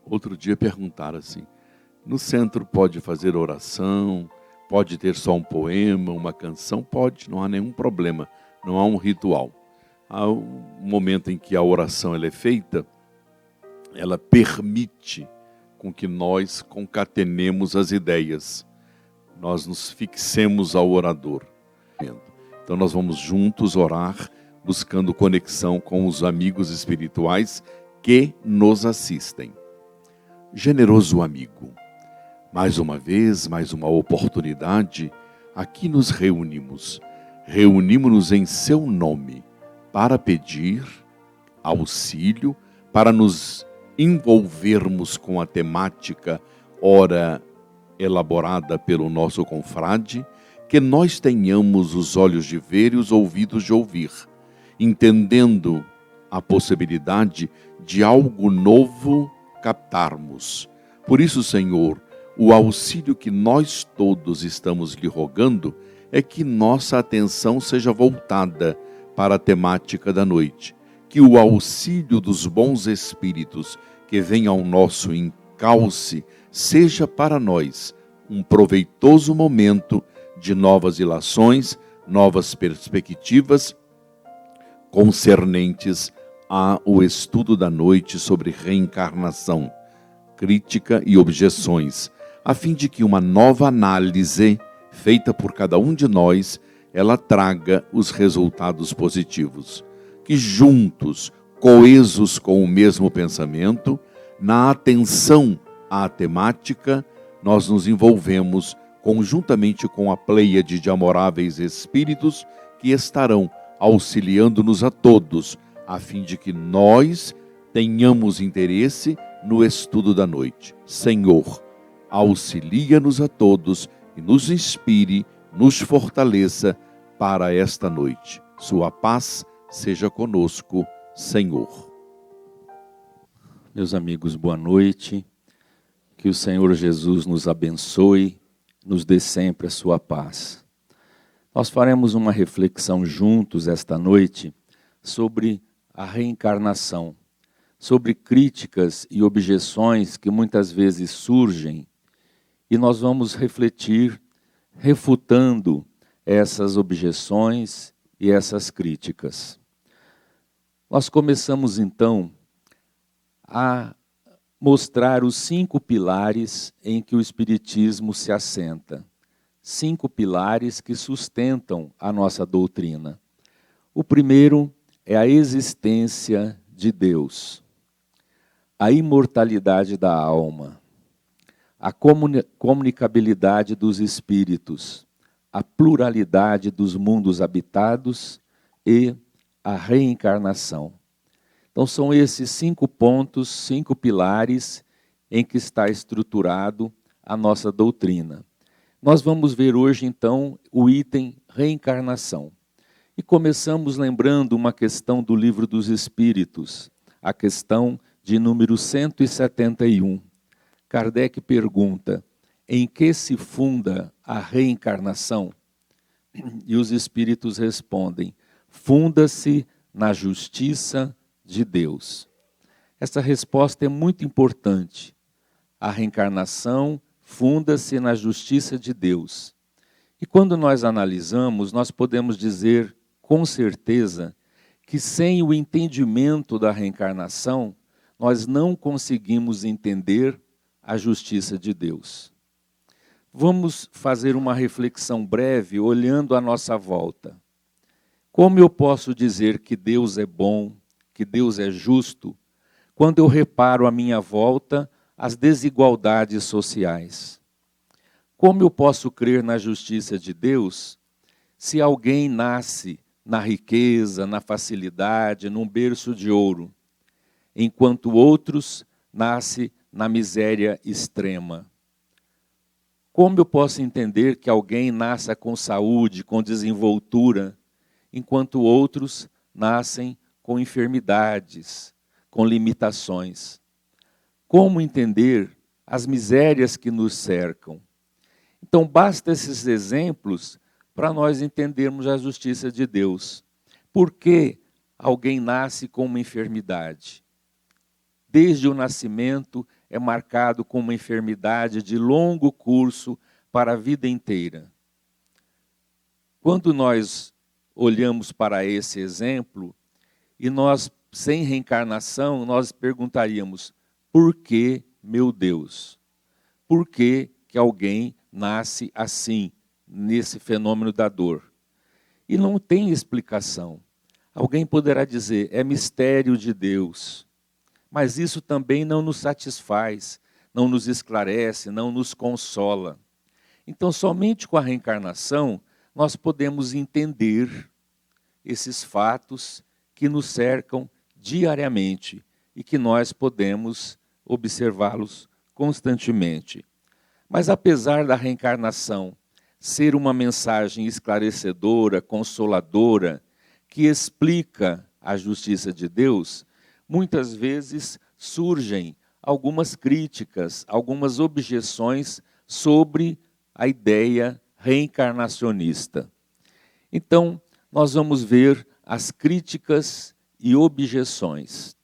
Outro dia perguntaram assim, no centro pode fazer oração, pode ter só um poema, uma canção? Pode, não há nenhum problema, não há um ritual. Há um momento em que a oração ela é feita, ela permite com que nós concatenemos as ideias, nós nos fixemos ao orador. Então nós vamos juntos orar, buscando conexão com os amigos espirituais que nos assistem. Generoso amigo, mais uma vez, mais uma oportunidade, aqui nos reunimos. Reunimos-nos em seu nome para pedir auxílio, para nos envolvermos com a temática ora elaborada pelo nosso confrade, que nós tenhamos os olhos de ver e os ouvidos de ouvir, entendendo a possibilidade de algo novo captarmos. Por isso, Senhor, o auxílio que nós todos estamos lhe rogando é que nossa atenção seja voltada para a temática da noite, que o auxílio dos bons espíritos que vem ao nosso encalce seja para nós um proveitoso momento de novas ilações, novas perspectivas concernentes ao estudo da noite sobre reencarnação, crítica e objeções, a fim de que uma nova análise feita por cada um de nós, ela traga os resultados positivos. Que juntos, coesos com o mesmo pensamento, na atenção à temática, nós nos envolvemos conjuntamente com a pleiade de amoráveis espíritos que estarão auxiliando-nos a todos, a fim de que nós tenhamos interesse no estudo da noite. Senhor, auxilia-nos a todos e nos inspire, nos fortaleça para esta noite. Sua paz seja conosco, Senhor. Meus amigos, boa noite. Que o Senhor Jesus nos abençoe, nos dê sempre a sua paz. Nós faremos uma reflexão juntos esta noite sobre a reencarnação, sobre críticas e objeções que muitas vezes surgem, e nós vamos refletir, refutando essas objeções e essas críticas. Nós começamos então a mostrar os 5 pilares em que o Espiritismo se assenta. 5 pilares que sustentam a nossa doutrina. O primeiro é a existência de Deus, a imortalidade da alma, a comunicabilidade dos espíritos, a pluralidade dos mundos habitados e a reencarnação. Então são esses 5 pontos, 5 pilares em que está estruturado a nossa doutrina. Nós vamos ver hoje então o item reencarnação. E começamos lembrando uma questão do Livro dos Espíritos, a questão de número 171. Kardec pergunta, em que se funda a reencarnação? E os Espíritos respondem, funda-se na justiça de Deus. Essa resposta é muito importante. A reencarnação funda-se na justiça de Deus. E quando nós analisamos, nós podemos dizer com certeza que sem o entendimento da reencarnação, nós não conseguimos entender a justiça de Deus. Vamos fazer uma reflexão breve olhando à nossa volta. Como eu posso dizer que Deus é bom, que Deus é justo, quando eu reparo à minha volta as desigualdades sociais? Como eu posso crer na justiça de Deus se alguém nasce na riqueza, na facilidade, num berço de ouro, enquanto outros nascem na miséria extrema? Como eu posso entender que alguém nasça com saúde, com desenvoltura, enquanto outros nascem com enfermidades, com limitações? Como entender as misérias que nos cercam? Então, basta esses exemplos para nós entendermos a justiça de Deus. Por que alguém nasce com uma enfermidade? desde o nascimento, é marcado com uma enfermidade de longo curso para a vida inteira. Quando nós olhamos para esse exemplo, e nós, sem reencarnação, nós perguntaríamos: por que, meu Deus? Por que alguém nasce assim, nesse fenômeno da dor? E não tem explicação. Alguém poderá dizer: é mistério de Deus. Mas isso também não nos satisfaz, não nos esclarece, não nos consola. Então, somente com a reencarnação, nós podemos entender esses fatos que nos cercam diariamente e que nós podemos observá-los constantemente. Mas apesar da reencarnação ser uma mensagem esclarecedora, consoladora, que explica a justiça de Deus, muitas vezes surgem algumas críticas, algumas objeções sobre a ideia reencarnacionista. Então, nós vamos ver as críticas e objeções.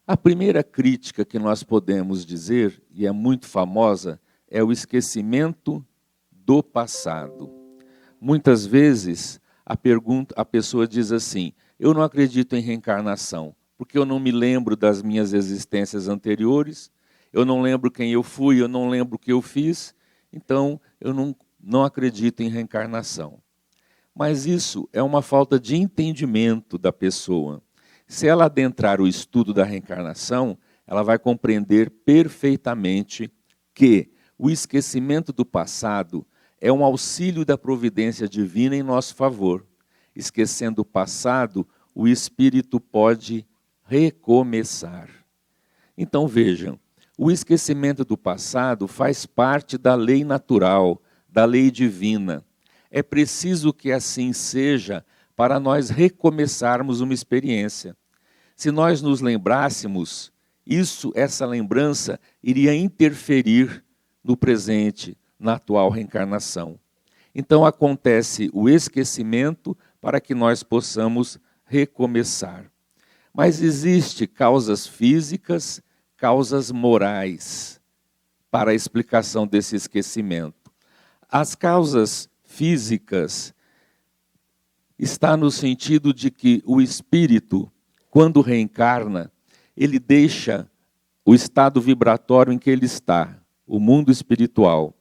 A primeira crítica que nós podemos dizer, e é muito famosa, é o esquecimento do passado. Muitas vezes a pessoa diz assim: eu não acredito em reencarnação, porque eu não me lembro das minhas existências anteriores, eu não lembro quem eu fui, eu não lembro o que eu fiz, então eu não acredito em reencarnação. Mas isso é uma falta de entendimento da pessoa. Se ela adentrar o estudo da reencarnação, ela vai compreender perfeitamente que o esquecimento do passado é um auxílio da providência divina em nosso favor. Esquecendo o passado, o espírito pode recomeçar. Então vejam, o esquecimento do passado faz parte da lei natural, da lei divina. É preciso que assim seja para nós recomeçarmos uma experiência. Se nós nos lembrássemos, essa lembrança iria interferir no presente, na atual reencarnação. Então acontece o esquecimento para que nós possamos recomeçar. Mas existem causas físicas, causas morais para a explicação desse esquecimento. As causas físicas está no sentido de que o espírito, quando reencarna, ele deixa o estado vibratório em que ele está, o mundo espiritual,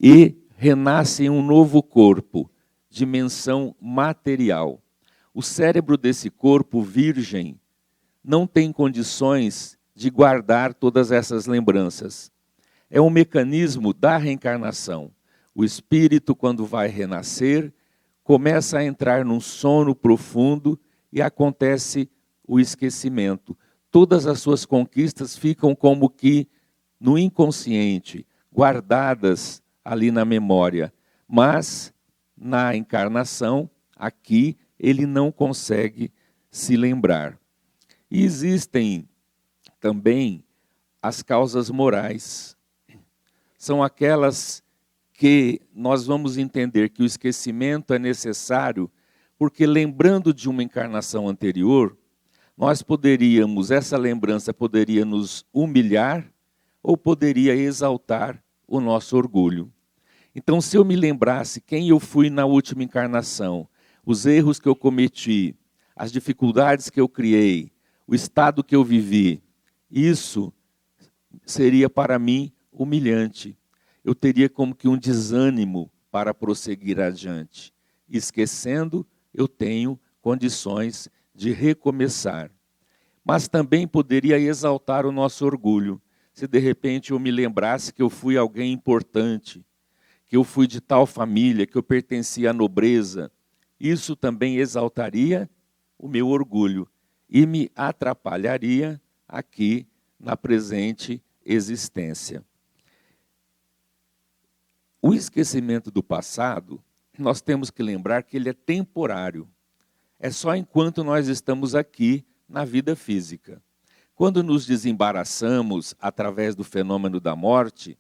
e renasce em um novo corpo, dimensão material. O cérebro desse corpo virgem não tem condições de guardar todas essas lembranças. É um mecanismo da reencarnação. O espírito, quando vai renascer, começa a entrar num sono profundo e acontece o esquecimento. Todas as suas conquistas ficam como que no inconsciente, guardadas ali na memória. Mas, na encarnação, aqui, ele não consegue se lembrar. E existem também as causas morais. São aquelas que nós vamos entender que o esquecimento é necessário, porque lembrando de uma encarnação anterior, essa lembrança poderia nos humilhar ou poderia exaltar o nosso orgulho. Então, se eu me lembrasse quem eu fui na última encarnação, os erros que eu cometi, as dificuldades que eu criei, o estado que eu vivi, isso seria para mim humilhante. Eu teria como que um desânimo para prosseguir adiante. Esquecendo, eu tenho condições de recomeçar. Mas também poderia exaltar o nosso orgulho. Se de repente eu me lembrasse que eu fui alguém importante, que eu fui de tal família, que eu pertencia à nobreza, isso também exaltaria o meu orgulho e me atrapalharia aqui na presente existência. O esquecimento do passado, nós temos que lembrar que ele é temporário. É só enquanto nós estamos aqui na vida física. Quando nos desembaraçamos através do fenômeno da morte,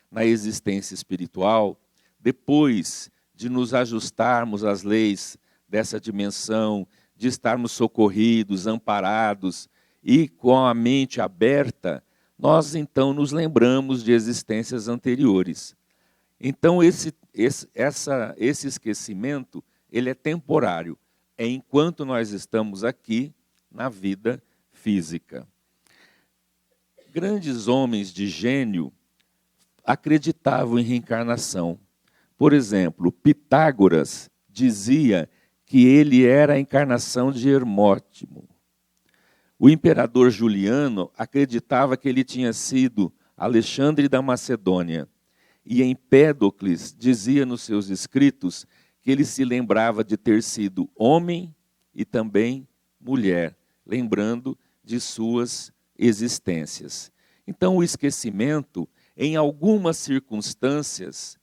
na existência espiritual, depois de nos ajustarmos às leis dessa dimensão, de estarmos socorridos, amparados e com a mente aberta, nós então nos lembramos de existências anteriores. Então esse esquecimento, ele é temporário, é enquanto nós estamos aqui na vida física. Grandes homens de gênio acreditavam em reencarnação. Por exemplo, Pitágoras dizia que ele era a encarnação de Hermótimo. O imperador Juliano acreditava que ele tinha sido Alexandre da Macedônia. E Empédocles dizia nos seus escritos que ele se lembrava de ter sido homem e também mulher, lembrando de suas existências. Então, o esquecimento, em algumas circunstâncias,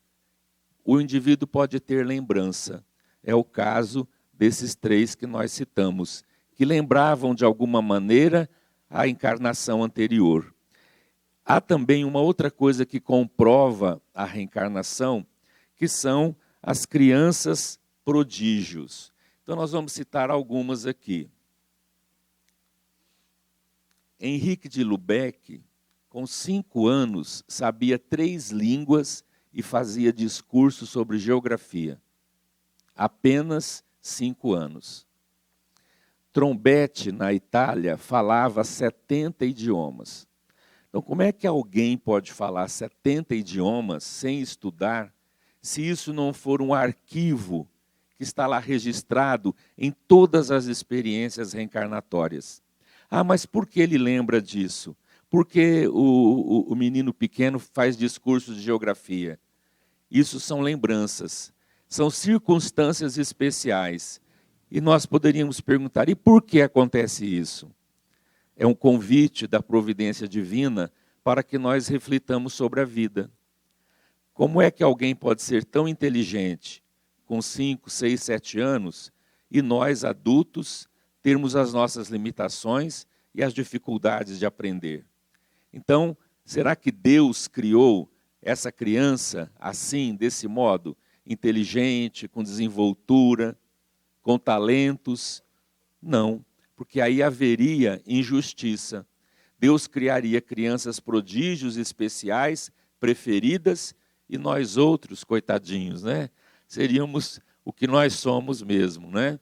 o indivíduo pode ter lembrança. É o caso desses 3 que nós citamos, que lembravam de alguma maneira a encarnação anterior. Há também uma outra coisa que comprova a reencarnação, que são as crianças prodígios. Então nós vamos citar algumas aqui. Henrique de Lubeck, com 5 anos, sabia 3 línguas e fazia discursos sobre geografia. Apenas 5 anos. Trombete, na Itália, falava 70 idiomas. Então, como é que alguém pode falar 70 idiomas sem estudar, se isso não for um arquivo que está lá registrado em todas as experiências reencarnatórias? Ah, mas por que ele lembra disso? Porque o menino pequeno faz discursos de geografia. Isso são lembranças, são circunstâncias especiais. E nós poderíamos perguntar, e por que acontece isso? É um convite da providência divina para que nós reflitamos sobre a vida. Como é que alguém pode ser tão inteligente, com 5, 6, 7 anos, e nós, adultos, termos as nossas limitações e as dificuldades de aprender? Então, será que Deus criou essa criança assim, desse modo, inteligente, com desenvoltura, com talentos? Não, porque aí haveria injustiça. Deus criaria crianças prodígios especiais, preferidas, e nós outros, coitadinhos, né? Seríamos o que nós somos mesmo, né?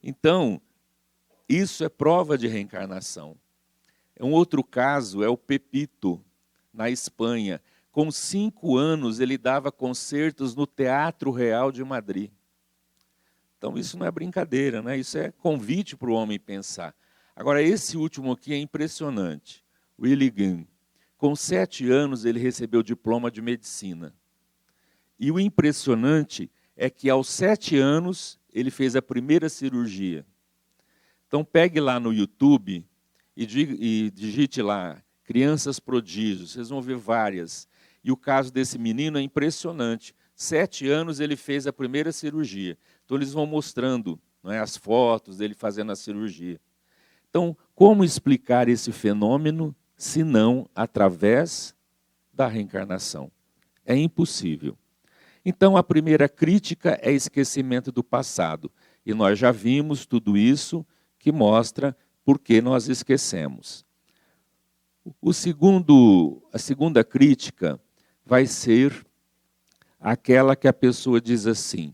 Então, isso é prova de reencarnação. Um outro caso é o Pepito, na Espanha. Com 5 anos, ele dava concertos no Teatro Real de Madrid. Então, isso não é brincadeira, né? Isso é convite para o homem pensar. Agora, esse último aqui é impressionante. Willy Gunn. Com 7 anos, ele recebeu o diploma de medicina. E o impressionante é que, aos 7 anos, ele fez a primeira cirurgia. Então, pegue lá no YouTube e digite lá, crianças prodígios, vocês vão ver várias. E o caso desse menino é impressionante. 7 anos ele fez a primeira cirurgia. Então eles vão mostrando, não é, as fotos dele fazendo a cirurgia. Então, como explicar esse fenômeno, se não através da reencarnação? É impossível. Então, a primeira crítica é esquecimento do passado. E nós já vimos tudo isso que mostra por que nós esquecemos. A segunda crítica vai ser aquela que a pessoa diz assim: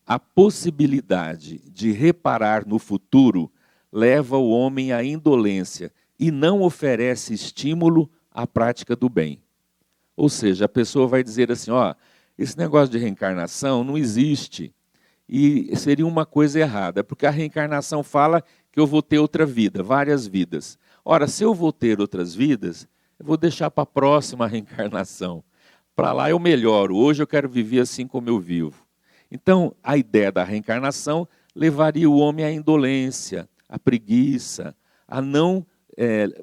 a possibilidade de reparar no futuro leva o homem à indolência e não oferece estímulo à prática do bem. Ou seja, a pessoa vai dizer assim, ó, esse negócio de reencarnação não existe e seria uma coisa errada, porque a reencarnação fala que eu vou ter outra vida, várias vidas. Ora, se eu vou ter outras vidas, eu vou deixar para a próxima reencarnação. Para lá eu melhoro, hoje eu quero viver assim como eu vivo. Então, a ideia da reencarnação levaria o homem à indolência, à preguiça, a não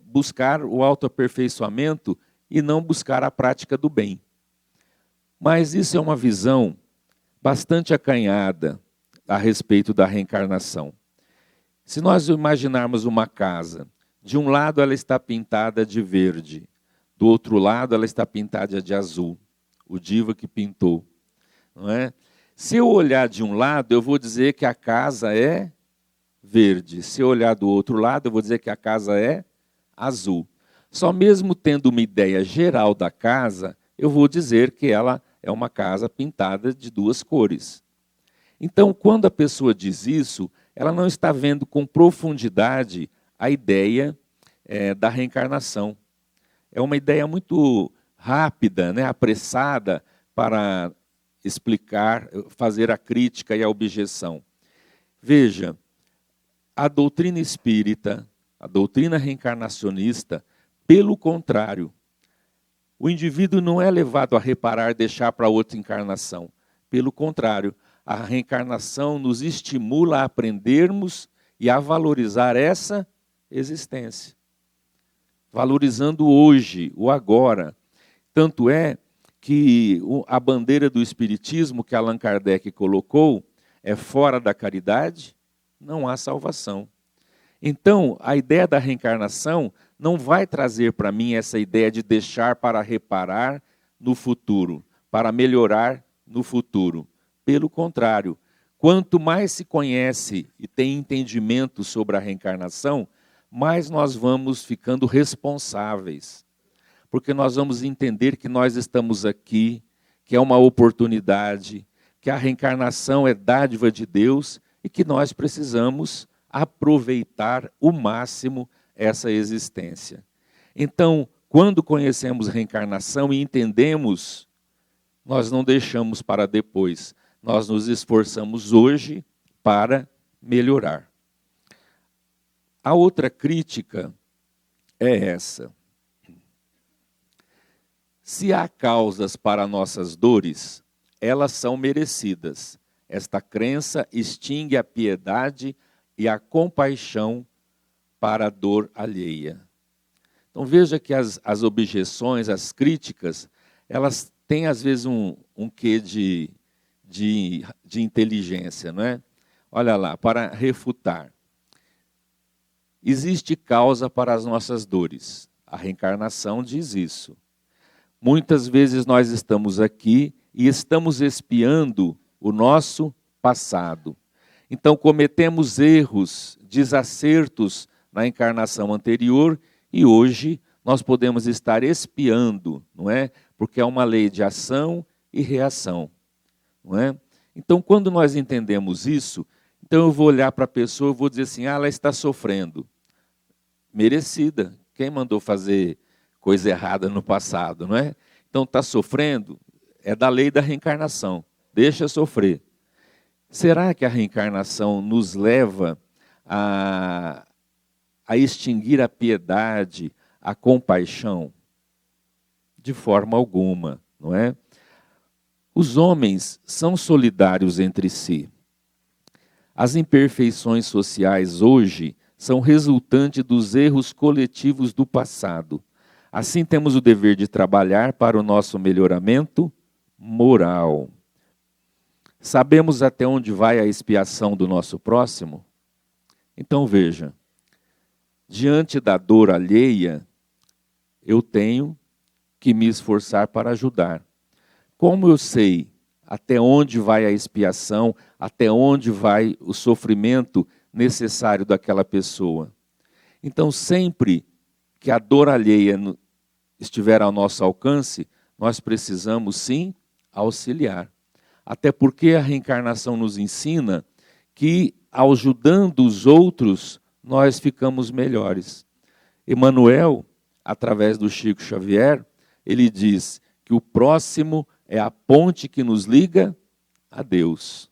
buscar o autoaperfeiçoamento e não buscar a prática do bem. Mas isso é uma visão bastante acanhada a respeito da reencarnação. Se nós imaginarmos uma casa, de um lado ela está pintada de verde, do outro lado ela está pintada de azul, o Diva que pintou, não é? Se eu olhar de um lado, eu vou dizer que a casa é verde. Se eu olhar do outro lado, eu vou dizer que a casa é azul. Só mesmo tendo uma ideia geral da casa, eu vou dizer que ela é uma casa pintada de duas cores. Então, quando a pessoa diz isso, ela não está vendo com profundidade a ideia da reencarnação. É uma ideia muito rápida, né, apressada para explicar, fazer a crítica e a objeção. Veja, a doutrina espírita, a doutrina reencarnacionista, pelo contrário, o indivíduo não é levado a reparar, deixar para outra encarnação. Pelo contrário, a reencarnação nos estimula a aprendermos e a valorizar essa existência. Valorizando hoje, o agora. Tanto é que a bandeira do Espiritismo que Allan Kardec colocou é fora da caridade, não há salvação. Então, a ideia da reencarnação não vai trazer para mim essa ideia de deixar para reparar no futuro, para melhorar no futuro. Pelo contrário, quanto mais se conhece e tem entendimento sobre a reencarnação, mais nós vamos ficando responsáveis. Porque nós vamos entender que nós estamos aqui, que é uma oportunidade, que a reencarnação é dádiva de Deus e que nós precisamos aproveitar o máximo essa existência. Então, quando conhecemos reencarnação e entendemos, nós não deixamos para depois. Nós nos esforçamos hoje para melhorar. A outra crítica é essa. Se há causas para nossas dores, elas são merecidas. Esta crença extingue a piedade e a compaixão para a dor alheia. Então veja que as objeções, as críticas, elas têm às vezes um quê de inteligência, não é? Olha lá, para refutar. Existe causa para as nossas dores. A reencarnação diz isso. Muitas vezes nós estamos aqui e estamos expiando o nosso passado. Então cometemos erros, desacertos na encarnação anterior e hoje nós podemos estar expiando, não é? Porque é uma lei de ação e reação. Não é? Então, quando nós entendemos isso, então eu vou olhar para a pessoa e vou dizer assim, ela está sofrendo. Merecida. Quem mandou fazer coisa errada no passado, não é? Então, está sofrendo, é da lei da reencarnação. Deixa sofrer. Será que a reencarnação nos leva a extinguir a piedade, a compaixão? De forma alguma, não é? Os homens são solidários entre si. As imperfeições sociais hoje são resultante dos erros coletivos do passado. Assim, temos o dever de trabalhar para o nosso melhoramento moral. Sabemos até onde vai a expiação do nosso próximo? Então veja, diante da dor alheia, eu tenho que me esforçar para ajudar. Como eu sei até onde vai a expiação, até onde vai o sofrimento necessário daquela pessoa? Então, sempre que a dor alheia estiver ao nosso alcance, nós precisamos sim auxiliar. Até porque a reencarnação nos ensina que, ajudando os outros, nós ficamos melhores. Emmanuel, através do Chico Xavier, ele diz que o próximo é a ponte que nos liga a Deus.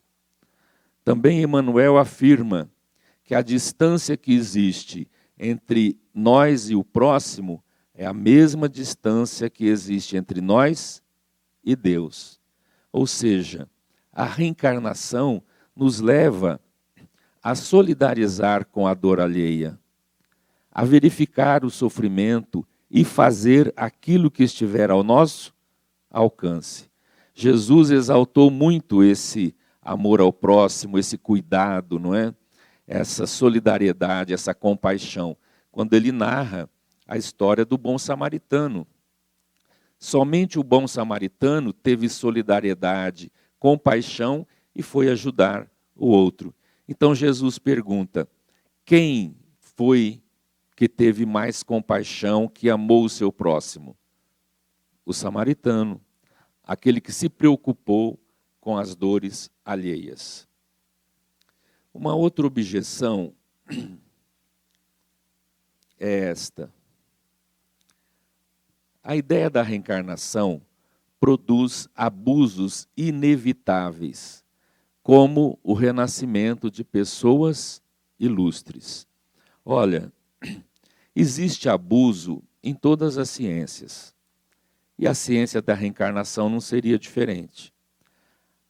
Também Emmanuel afirma que a distância que existe entre nós e o próximo é a mesma distância que existe entre nós e Deus. Ou seja, a reencarnação nos leva a solidarizar com a dor alheia, a verificar o sofrimento e fazer aquilo que estiver ao nosso alcance. Jesus exaltou muito esse amor ao próximo, esse cuidado, não é? Essa solidariedade, essa compaixão, quando ele narra a história do bom samaritano. Somente o bom samaritano teve solidariedade, compaixão e foi ajudar o outro. Então Jesus pergunta, quem foi que teve mais compaixão, que amou o seu próximo? O samaritano, aquele que se preocupou com as dores alheias. Uma outra objeção é esta. A ideia da reencarnação produz abusos inevitáveis, como o renascimento de pessoas ilustres. Olha, existe abuso em todas as ciências. E a ciência da reencarnação não seria diferente.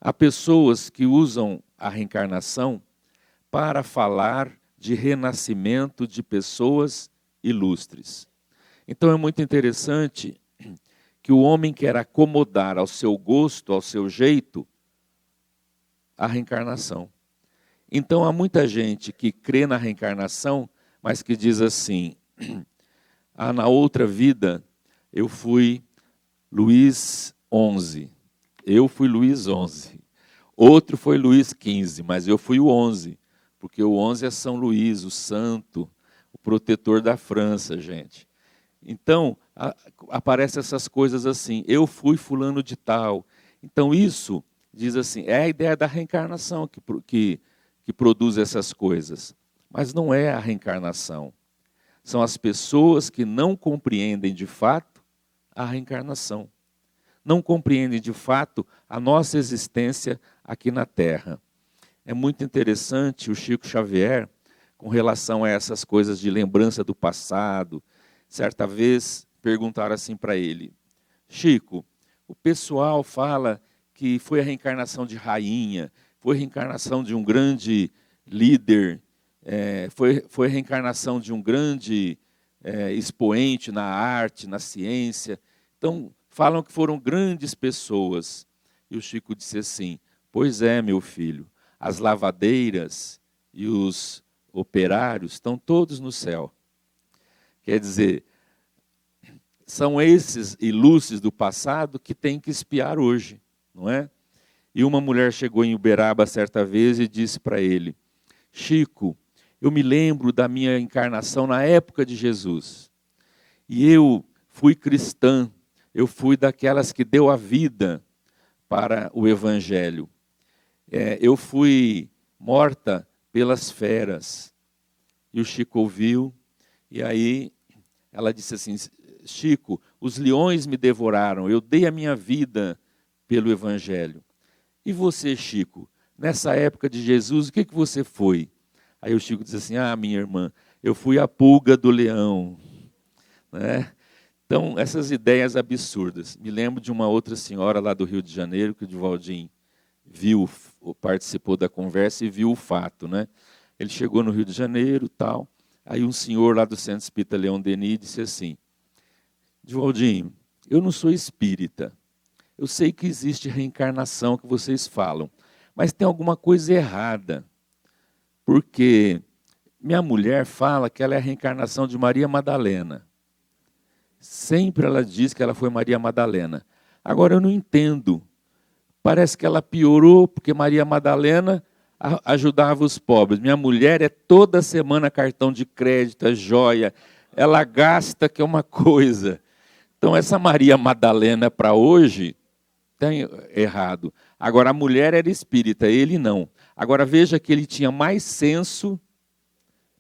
Há pessoas que usam a reencarnação para falar de renascimento de pessoas ilustres. Então é muito interessante que o homem quer acomodar ao seu gosto, ao seu jeito, a reencarnação. Então há muita gente que crê na reencarnação, mas que diz assim: na outra vida eu fui Luís XI, eu fui Luís XI, outro foi Luís XV, mas eu fui o 11, porque o 11 é São Luís, o santo, o protetor da França, gente. Então, aparecem essas coisas assim, eu fui fulano de tal. Então isso, diz assim, é a ideia da reencarnação que produz essas coisas. Mas não é a reencarnação. São as pessoas que não compreendem de fato a reencarnação. Não compreendem de fato a nossa existência aqui na Terra. É muito interessante o Chico Xavier, com relação a essas coisas de lembrança do passado. Certa vez perguntaram assim para ele: Chico, o pessoal fala que foi a reencarnação de rainha, foi a reencarnação de um grande líder, foi a reencarnação de um grande expoente na arte, na ciência. Então, falam que foram grandes pessoas. E o Chico disse assim: pois é, meu filho, as lavadeiras e os operários estão todos no céu. Quer dizer, são esses ilustres do passado que têm que espiar hoje, não é? E uma mulher chegou em Uberaba certa vez e disse para ele: Chico, eu me lembro da minha encarnação na época de Jesus. E eu fui cristã, eu fui daquelas que deu a vida para o Evangelho. Eu fui morta pelas feras. E o Chico ouviu, e aí ela disse assim: Chico, os leões me devoraram, eu dei a minha vida pelo Evangelho. E você, Chico, nessa época de Jesus, o que você foi? Aí o Chico disse assim: minha irmã, eu fui a pulga do leão. Né? Então, essas ideias absurdas. Me lembro de uma outra senhora lá do Rio de Janeiro, que o Divaldim viu, participou da conversa e viu o fato. Né? Ele chegou no Rio de Janeiro, tal. Aí um senhor lá do Centro Espírita Leon Denis disse assim: Divaldim, eu não sou espírita. Eu sei que existe reencarnação que vocês falam, mas tem alguma coisa errada. Porque minha mulher fala que ela é a reencarnação de Maria Madalena. Sempre ela diz que ela foi Maria Madalena. Agora eu não entendo. Parece que ela piorou porque Maria Madalena ajudava os pobres. Minha mulher é toda semana cartão de crédito, é joia. Ela gasta que é uma coisa. Então essa Maria Madalena para hoje está errado. Agora a mulher era espírita, ele não. Agora veja que ele tinha mais senso,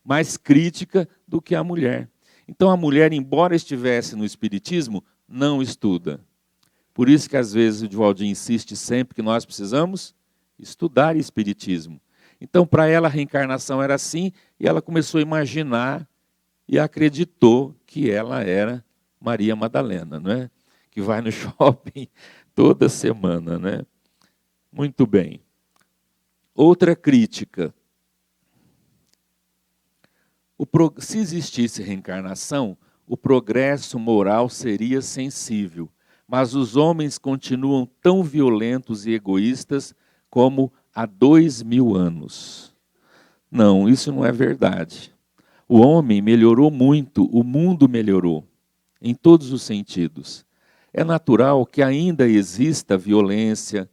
mais crítica do que a mulher. Então a mulher, embora estivesse no espiritismo, não estuda. Por isso que às vezes o Divaldim insiste sempre que nós precisamos estudar espiritismo. Então para ela a reencarnação era assim, e ela começou a imaginar e acreditou que ela era Maria Madalena, não é? Que vai no shopping toda semana, né? Muito bem. Outra crítica. Se existisse reencarnação, o progresso moral seria sensível, mas os homens continuam tão violentos e egoístas como há 2000 anos. Não, isso não é verdade. O homem melhorou muito, o mundo melhorou, em todos os sentidos. É natural que ainda exista violência,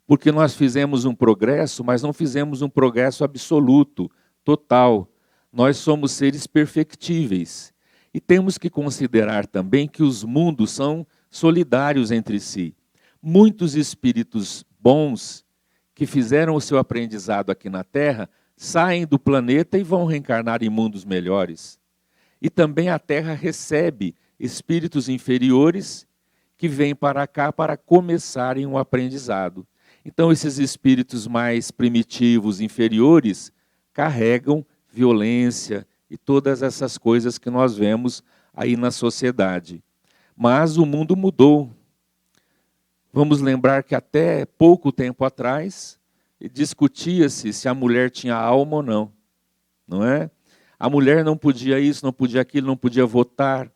porque nós fizemos um progresso, mas não fizemos um progresso absoluto, total. Nós somos seres perfectíveis e temos que considerar também que os mundos são solidários entre si. Muitos espíritos bons que fizeram o seu aprendizado aqui na Terra saem do planeta e vão reencarnar em mundos melhores. E também a Terra recebe espíritos inferiores que vêm para cá para começarem um aprendizado. Então, esses espíritos mais primitivos, inferiores, carregam violência e todas essas coisas que nós vemos aí na sociedade. Mas o mundo mudou. Vamos lembrar que até pouco tempo atrás discutia-se se a mulher tinha alma ou não, não é? A mulher não podia isso, não podia aquilo, não podia votar.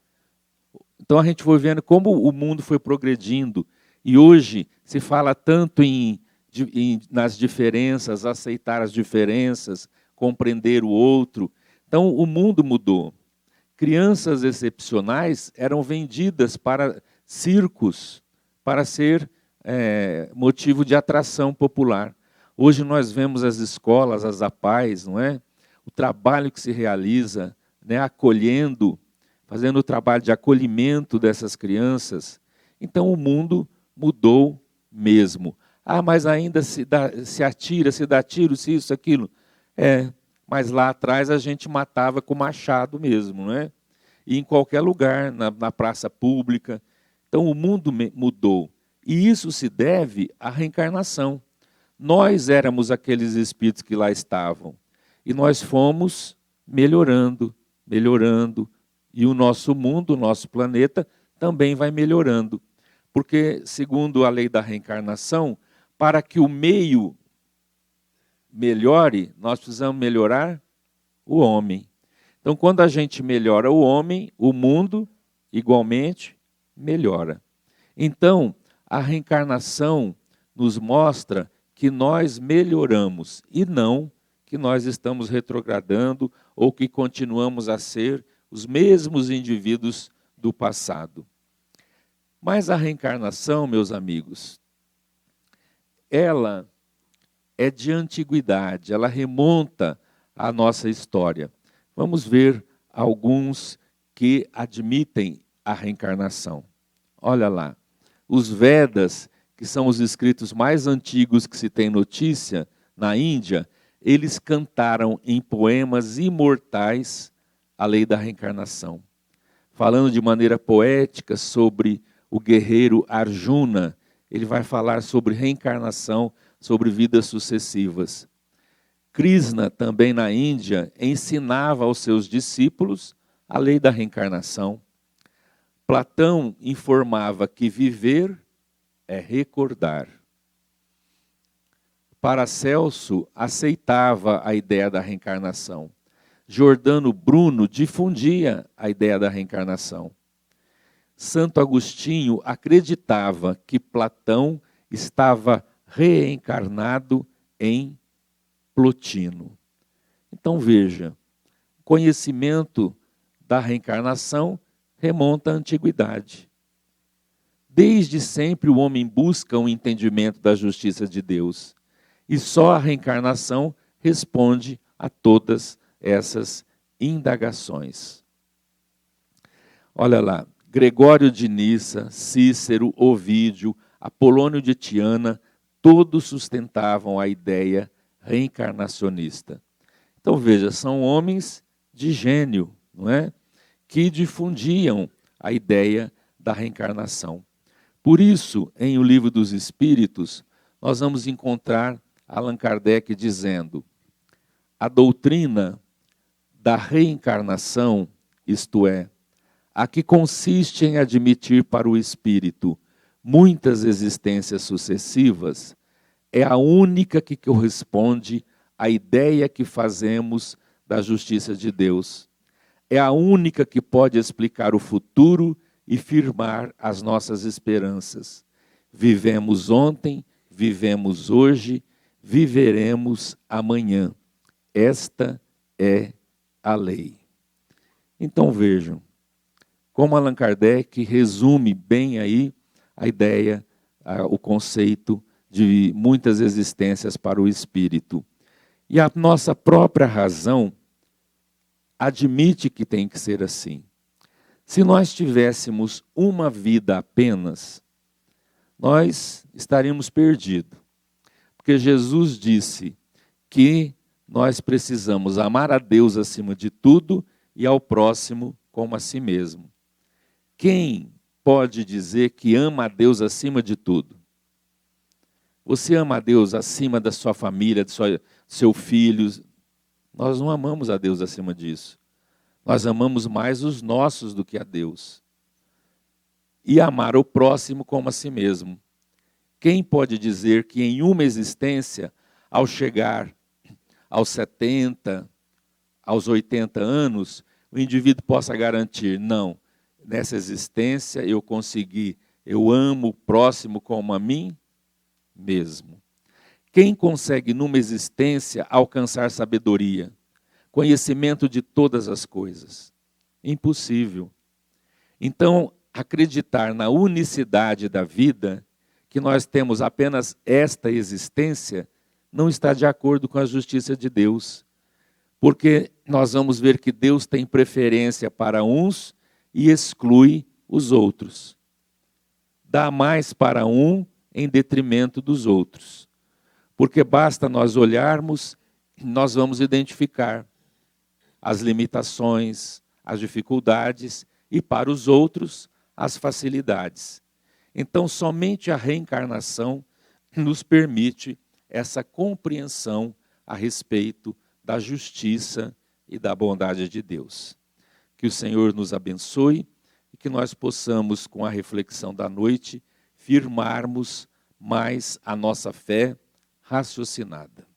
Então a gente foi vendo como o mundo foi progredindo. E hoje se fala tanto nas diferenças, aceitar as diferenças, compreender o outro. Então o mundo mudou. Crianças excepcionais eram vendidas para circos, para ser motivo de atração popular. Hoje nós vemos as escolas, as APAES, não é? O trabalho que se realiza, né, acolhendo, fazendo o trabalho de acolhimento dessas crianças. Então o mundo mudou mesmo. Ah, mas ainda se atira, se dá tiro, se isso, aquilo. Mas lá atrás a gente matava com machado mesmo, não é? E em qualquer lugar, na praça pública. Então o mundo mudou. E isso se deve à reencarnação. Nós éramos aqueles espíritos que lá estavam. E nós fomos melhorando, melhorando. E o nosso mundo, o nosso planeta, também vai melhorando. Porque, segundo a lei da reencarnação, para que o meio melhore, nós precisamos melhorar o homem. Então, quando a gente melhora o homem, o mundo, igualmente, melhora. Então, a reencarnação nos mostra que nós melhoramos e não que nós estamos retrogradando ou que continuamos a ser os mesmos indivíduos do passado. Mas a reencarnação, meus amigos, ela é de antiguidade, ela remonta à nossa história. Vamos ver alguns que admitem a reencarnação. Olha lá, os Vedas, que são os escritos mais antigos que se tem notícia na Índia, eles cantaram em poemas imortais a lei da reencarnação, falando de maneira poética sobre o guerreiro Arjuna. Ele vai falar sobre reencarnação, sobre vidas sucessivas. Krishna, também na Índia, ensinava aos seus discípulos a lei da reencarnação. Platão informava que viver é recordar. Paracelso aceitava a ideia da reencarnação. Giordano Bruno difundia a ideia da reencarnação. Santo Agostinho acreditava que Platão estava reencarnado em Plotino. Então veja, o conhecimento da reencarnação remonta à antiguidade. Desde sempre o homem busca um entendimento da justiça de Deus. E só a reencarnação responde a todas essas indagações. Olha lá, Gregório de Nissa, Cícero, Ovídio, Apolônio de Tiana, todos sustentavam a ideia reencarnacionista. Então veja, são homens de gênio, não é? Que difundiam a ideia da reencarnação. Por isso, em O Livro dos Espíritos, nós vamos encontrar Allan Kardec dizendo: a doutrina da reencarnação, isto é, a que consiste em admitir para o espírito muitas existências sucessivas, é a única que corresponde à ideia que fazemos da justiça de Deus. É a única que pode explicar o futuro e firmar as nossas esperanças. Vivemos ontem, vivemos hoje, viveremos amanhã. Esta é a lei. Então vejam, como Allan Kardec resume bem aí a ideia, o conceito de muitas existências para o espírito. E a nossa própria razão admite que tem que ser assim. Se nós tivéssemos uma vida apenas, nós estaríamos perdidos. Porque Jesus disse que nós precisamos amar a Deus acima de tudo e ao próximo como a si mesmo. Quem pode dizer que ama a Deus acima de tudo? Você ama a Deus acima da sua família, do seu filho? Nós não amamos a Deus acima disso. Nós amamos mais os nossos do que a Deus. E amar o próximo como a si mesmo. Quem pode dizer que em uma existência, ao chegar aos 70, aos 80 anos, o indivíduo possa garantir, não, nessa existência eu amo o próximo como a mim mesmo. Quem consegue numa existência alcançar sabedoria, conhecimento de todas as coisas? Impossível. Então, acreditar na unicidade da vida, que nós temos apenas esta existência, não está de acordo com a justiça de Deus. Porque nós vamos ver que Deus tem preferência para uns e exclui os outros. Dá mais para um em detrimento dos outros. Porque basta nós olharmos, nós vamos identificar as limitações, as dificuldades e para os outros as facilidades. Então, somente a reencarnação nos permite essa compreensão a respeito da justiça e da bondade de Deus. Que o Senhor nos abençoe e que nós possamos, com a reflexão da noite, firmarmos mais a nossa fé raciocinada.